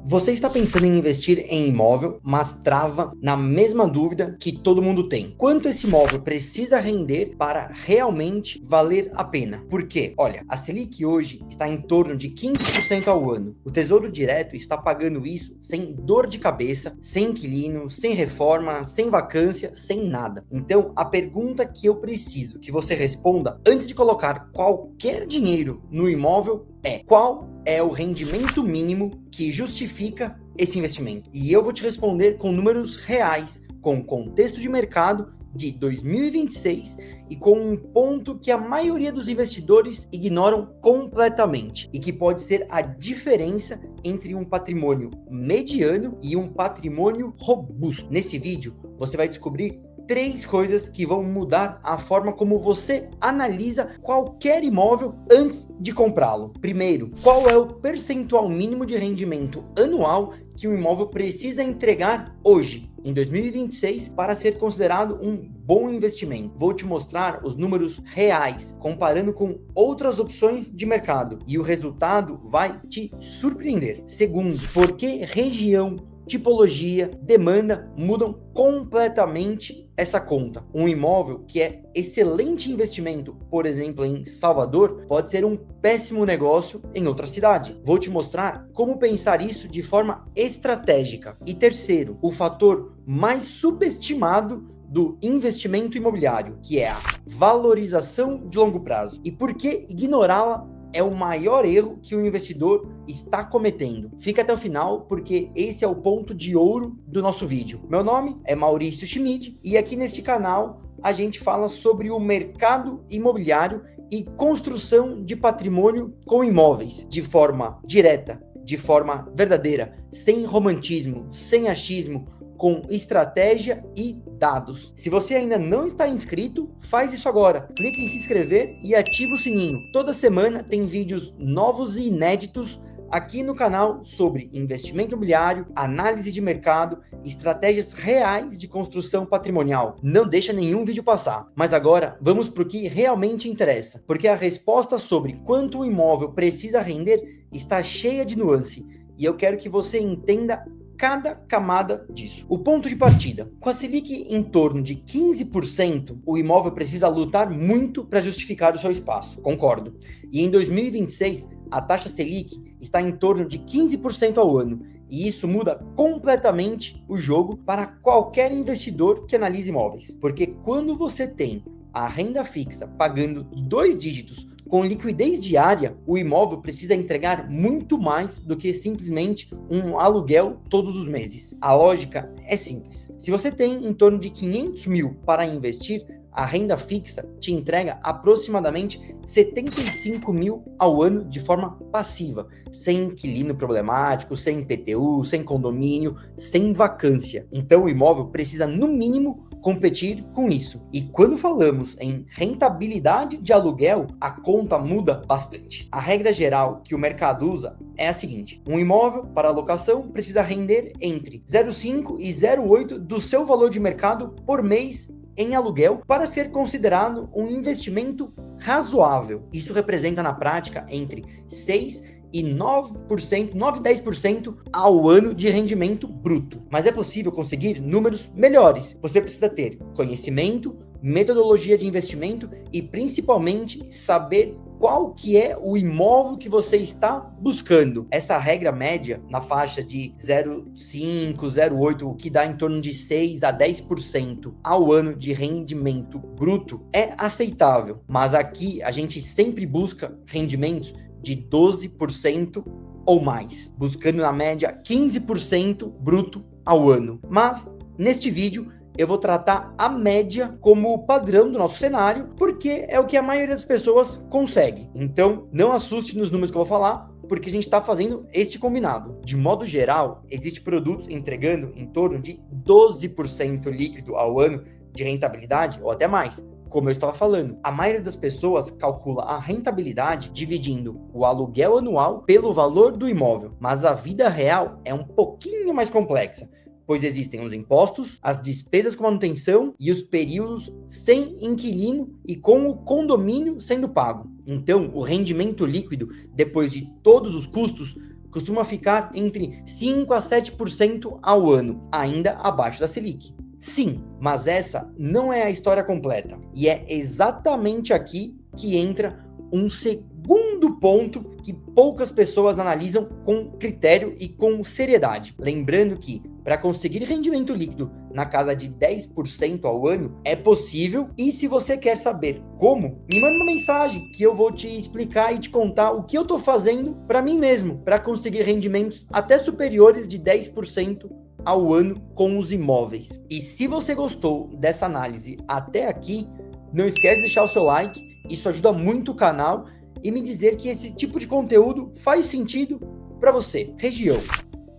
Você está pensando em investir em imóvel, mas trava na mesma dúvida que todo mundo tem. Quanto esse imóvel precisa render para realmente valer a pena? Por quê? Olha, a Selic hoje está em torno de 15% ao ano. O Tesouro Direto está pagando isso sem dor de cabeça, sem inquilino, sem reforma, sem vacância, sem nada. Então, a pergunta que eu preciso que você responda antes de colocar qualquer dinheiro no imóvel é: qual é o rendimento mínimo que justifica esse investimento? E eu vou te responder com números reais, com contexto de mercado de 2026 e com um ponto que a maioria dos investidores ignoram completamente e que pode ser a diferença entre um patrimônio mediano e um patrimônio robusto. Nesse vídeo, você vai descobrir 3 coisas que vão mudar a forma como você analisa qualquer imóvel antes de comprá-lo. Primeiro, qual é o percentual mínimo de rendimento anual que um imóvel precisa entregar hoje, em 2026, para ser considerado um bom investimento? Vou te mostrar os números reais, comparando com outras opções de mercado, e o resultado vai te surpreender. Segundo, por que região, tipologia, demanda mudam completamente essa conta? Um imóvel que é excelente investimento, por exemplo, em Salvador, pode ser um péssimo negócio em outra cidade. Vou te mostrar como pensar isso de forma estratégica. E terceiro, o fator mais subestimado do investimento imobiliário, que é a valorização de longo prazo. E por que ignorá-la é o maior erro que o investidor está cometendo? Fica até o final, porque esse é o ponto de ouro do nosso vídeo. Meu nome é Maurício Schmid e aqui neste canal a gente fala sobre o mercado imobiliário e construção de patrimônio com imóveis de forma direta, de forma verdadeira, sem romantismo, sem achismo, com estratégia e dados. Se você ainda não está inscrito, faz isso agora. Clique em se inscrever e ativa o sininho. Toda semana tem vídeos novos e inéditos aqui no canal sobre investimento imobiliário, análise de mercado, estratégias reais de construção patrimonial. Não deixa nenhum vídeo passar. Mas agora vamos para o que realmente interessa, porque a resposta sobre quanto o imóvel precisa render está cheia de nuance e eu quero que você entenda cada camada disso. O ponto de partida: com a Selic em torno de 15%, o imóvel precisa lutar muito para justificar o seu espaço. Concordo. E em 2026, a taxa Selic está em torno de 15% ao ano. E isso muda completamente o jogo para qualquer investidor que analise imóveis. Porque quando você tem a renda fixa pagando 2 dígitos com liquidez diária, o imóvel precisa entregar muito mais do que simplesmente um aluguel todos os meses. A lógica é simples. Se você tem em torno de 500 mil para investir, a renda fixa te entrega aproximadamente 75 mil ao ano de forma passiva, sem inquilino problemático, sem IPTU, sem condomínio, sem vacância. Então o imóvel precisa, no mínimo, competir com isso. E quando falamos em rentabilidade de aluguel, a conta muda bastante. A regra geral que o mercado usa é a seguinte: um imóvel para locação precisa render entre 0,5 e 0,8 do seu valor de mercado por mês em aluguel para ser considerado um investimento razoável. Isso representa na prática entre 6 e 9%, 9 e 10% ao ano de rendimento bruto. Mas é possível conseguir números melhores. Você precisa ter conhecimento, metodologia de investimento e principalmente saber qual que é o imóvel que você está buscando. Essa regra média na faixa de 0,5, 0,8, o que dá em torno de 6 a 10% ao ano de rendimento bruto é aceitável. Mas aqui a gente sempre busca rendimentos de 12% ou mais, buscando na média 15% bruto ao ano. Mas neste vídeo eu vou tratar a média como o padrão do nosso cenário, porque é o que a maioria das pessoas consegue. Então não assuste nos números que eu vou falar, porque a gente está fazendo este combinado. De modo geral, existem produtos entregando em torno de 12% líquido ao ano de rentabilidade, ou até mais. Como eu estava falando, a maioria das pessoas calcula a rentabilidade dividindo o aluguel anual pelo valor do imóvel, mas a vida real é um pouquinho mais complexa, pois existem os impostos, as despesas com manutenção e os períodos sem inquilino e com o condomínio sendo pago. Então, o rendimento líquido, depois de todos os custos, costuma ficar entre 5 a 7% ao ano, ainda abaixo da Selic. Sim, mas essa não é a história completa. E é exatamente aqui que entra um segundo ponto que poucas pessoas analisam com critério e com seriedade. Lembrando que para conseguir rendimento líquido na casa de 10% ao ano é possível, e se você quer saber como, me manda uma mensagem que eu vou te explicar e te contar o que eu estou fazendo para mim mesmo, para conseguir rendimentos até superiores de 10% ao ano com os imóveis. E se você gostou dessa análise até aqui, não esquece de deixar o seu like, isso ajuda muito o canal, e me dizer que esse tipo de conteúdo faz sentido para você. Região,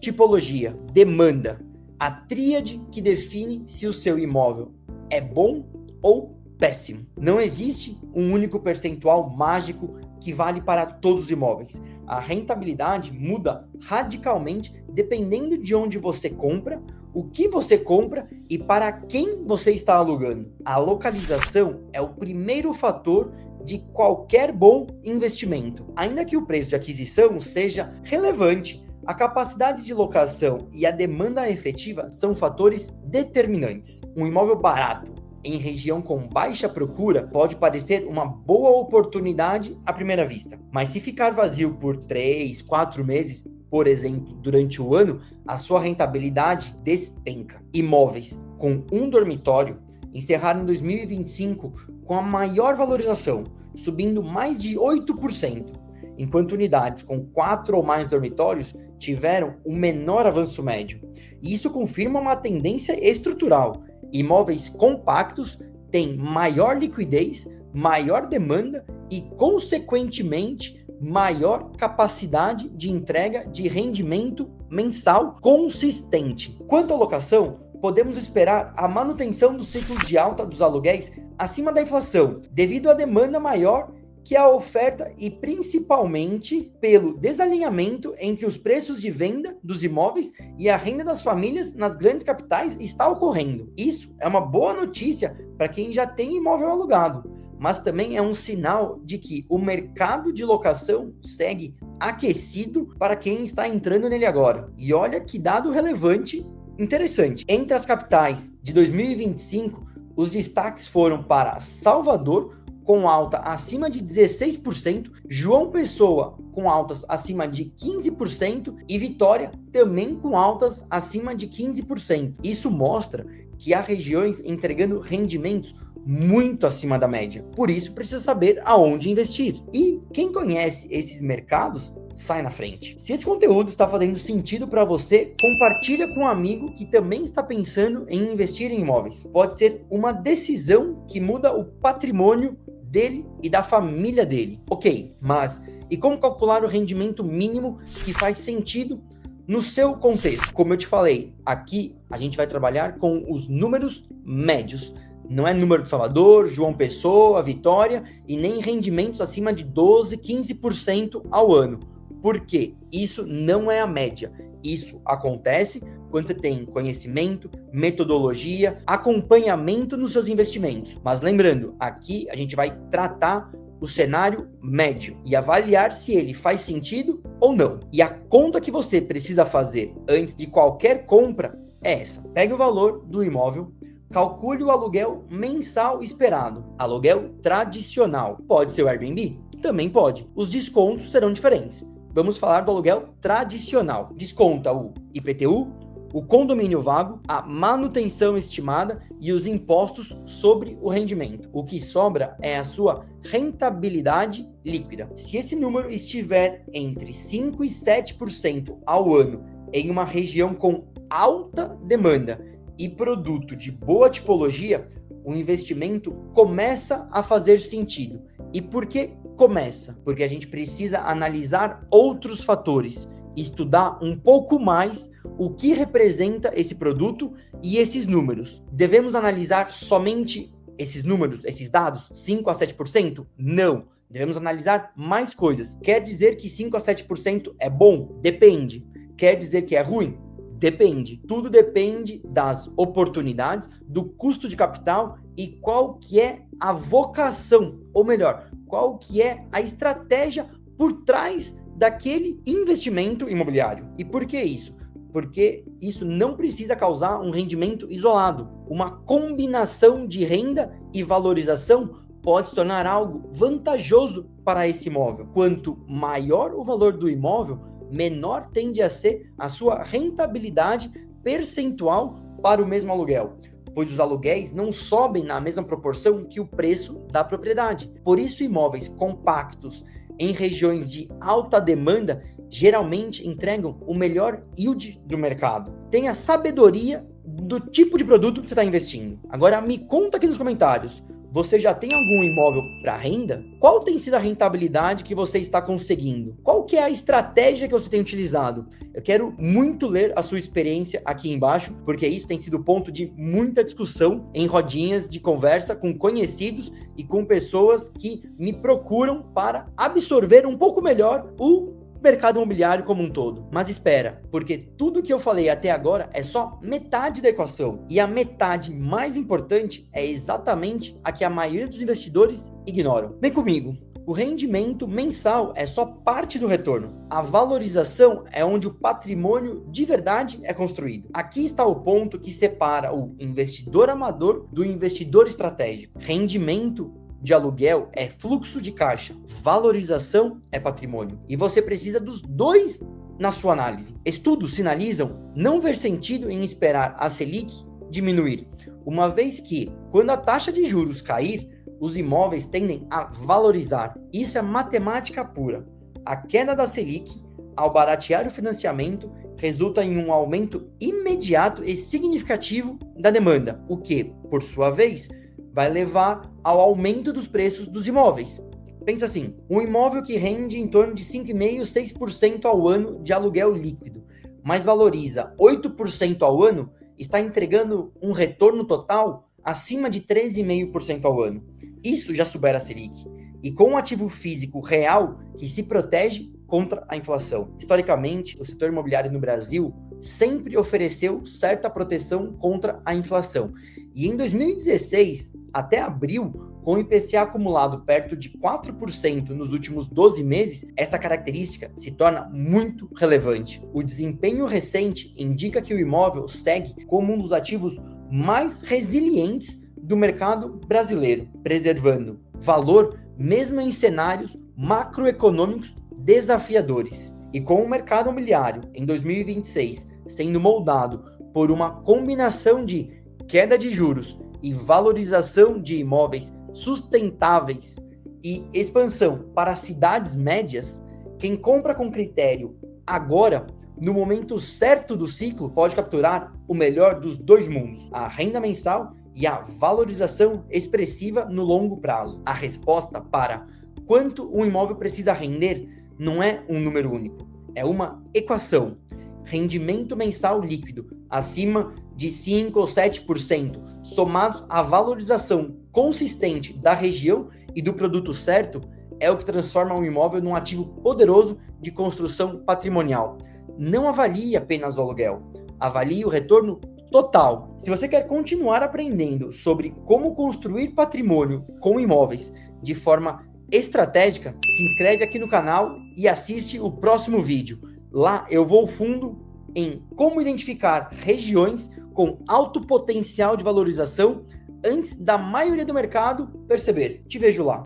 tipologia, demanda, a tríade que define se o seu imóvel é bom ou péssimo. Não existe um único percentual mágico que vale para todos os imóveis. A rentabilidade muda radicalmente dependendo de onde você compra, o que você compra e para quem você está alugando. A localização é o primeiro fator de qualquer bom investimento. Ainda que o preço de aquisição seja relevante, a capacidade de locação e a demanda efetiva são fatores determinantes. Um imóvel barato em região com baixa procura pode parecer uma boa oportunidade à primeira vista, mas se ficar vazio por 3, 4 meses, por exemplo, durante o ano, a sua rentabilidade despenca. Imóveis com um dormitório encerraram em 2025 com a maior valorização, subindo mais de 8%, enquanto unidades com 4 ou mais dormitórios tiveram um menor avanço médio. E isso confirma uma tendência estrutural. Imóveis compactos têm maior liquidez, maior demanda e, consequentemente, maior capacidade de entrega de rendimento mensal consistente. Quanto à locação, podemos esperar a manutenção do ciclo de alta dos aluguéis acima da inflação, devido à demanda maior que a oferta e principalmente pelo desalinhamento entre os preços de venda dos imóveis e a renda das famílias nas grandes capitais está ocorrendo. Isso é uma boa notícia para quem já tem imóvel alugado, mas também é um sinal de que o mercado de locação segue aquecido para quem está entrando nele agora. E olha que dado relevante, interessante. Entre as capitais de 2025, os destaques foram para Salvador, com alta acima de 16%, João Pessoa com altas acima de 15% e Vitória também com altas acima de 15%. Isso mostra que há regiões entregando rendimentos muito acima da média. Por isso precisa saber aonde investir. E quem conhece esses mercados sai na frente. Se esse conteúdo está fazendo sentido para você, compartilha com um amigo que também está pensando em investir em imóveis. Pode ser uma decisão que muda o patrimônio dele e da família dele. Ok, mas e como calcular o rendimento mínimo que faz sentido no seu contexto? Como eu te falei, aqui a gente vai trabalhar com os números médios. Não é número de Salvador, João Pessoa, Vitória e nem rendimentos acima de 12, 15% ao ano. Por quê? Isso não é a média. Isso acontece quando você tem conhecimento, metodologia, acompanhamento nos seus investimentos. Mas lembrando, aqui a gente vai tratar o cenário médio e avaliar se ele faz sentido ou não. E a conta que você precisa fazer antes de qualquer compra é essa. Pegue o valor do imóvel, calcule o aluguel mensal esperado. Aluguel tradicional. Pode ser o Airbnb? Também pode. Os descontos serão diferentes. Vamos falar do aluguel tradicional. Desconta o IPTU, o condomínio vago, a manutenção estimada e os impostos sobre o rendimento. O que sobra é a sua rentabilidade líquida. Se esse número estiver entre 5 e 7% ao ano em uma região com alta demanda e produto de boa tipologia, o investimento começa a fazer sentido. E por que começa? Porque a gente precisa analisar outros fatores, estudar um pouco mais o que representa esse produto e esses números. Devemos analisar somente esses números, esses dados, 5 a 7%? Não. Devemos analisar mais coisas. Quer dizer que 5 a 7% é bom? Depende. Quer dizer que é ruim? Depende. Tudo depende das oportunidades, do custo de capital e qual que é a vocação, ou melhor, qual que é a estratégia por trás daquele investimento imobiliário. E por que isso? Porque isso não precisa causar um rendimento isolado. Uma combinação de renda e valorização pode se tornar algo vantajoso para esse imóvel. Quanto maior o valor do imóvel, menor tende a ser a sua rentabilidade percentual para o mesmo aluguel, pois os aluguéis não sobem na mesma proporção que o preço da propriedade. Por isso, imóveis compactos em regiões de alta demanda geralmente entregam o melhor yield do mercado. Tenha sabedoria do tipo de produto que você está investindo. Agora, me conta aqui nos comentários. Você já tem algum imóvel para renda? Qual tem sido a rentabilidade que você está conseguindo? Qual que é a estratégia que você tem utilizado? Eu quero muito ler a sua experiência aqui embaixo, porque isso tem sido ponto de muita discussão em rodinhas de conversa com conhecidos e com pessoas que me procuram para absorver um pouco melhor o mercado imobiliário como um todo. Mas espera, porque tudo que eu falei até agora é só metade da equação. E a metade mais importante é exatamente a que a maioria dos investidores ignoram. Vem comigo. O rendimento mensal é só parte do retorno. A valorização é onde o patrimônio de verdade é construído. Aqui está o ponto que separa o investidor amador do investidor estratégico. Rendimento de aluguel é fluxo de caixa, valorização é patrimônio. E você precisa dos dois na sua análise. Estudos sinalizam não ver sentido em esperar a Selic diminuir, uma vez que, quando a taxa de juros cair, os imóveis tendem a valorizar. Isso é matemática pura. A queda da Selic, ao baratear o financiamento, resulta em um aumento imediato e significativo da demanda, o que, por sua vez, vai levar ao aumento dos preços dos imóveis. Pensa assim, um imóvel que rende em torno de 5,5%, 6% ao ano de aluguel líquido, mas valoriza 8% ao ano, está entregando um retorno total acima de 13,5% ao ano. Isso já supera a Selic, e com um ativo físico real que se protege contra a inflação. Historicamente, o setor imobiliário no Brasil sempre ofereceu certa proteção contra a inflação. E em 2016, até abril, com o IPCA acumulado perto de 4% nos últimos 12 meses, essa característica se torna muito relevante. O desempenho recente indica que o imóvel segue como um dos ativos mais resilientes do mercado brasileiro, preservando valor mesmo em cenários macroeconômicos desafiadores. E com o mercado imobiliário em 2026 sendo moldado por uma combinação de queda de juros e valorização de imóveis sustentáveis e expansão para cidades médias, quem compra com critério agora, no momento certo do ciclo, pode capturar o melhor dos dois mundos, a renda mensal e a valorização expressiva no longo prazo. A resposta para quanto um imóvel precisa render não é um número único, é uma equação. Rendimento mensal líquido acima de 5 ou 7%, somados à valorização consistente da região e do produto certo, é o que transforma um imóvel num ativo poderoso de construção patrimonial. Não avalie apenas o aluguel, avalie o retorno total. Se você quer continuar aprendendo sobre como construir patrimônio com imóveis de forma estratégica, se inscreve aqui no canal e assiste o próximo vídeo. Lá eu vou fundo em como identificar regiões com alto potencial de valorização antes da maioria do mercado perceber. Te vejo lá.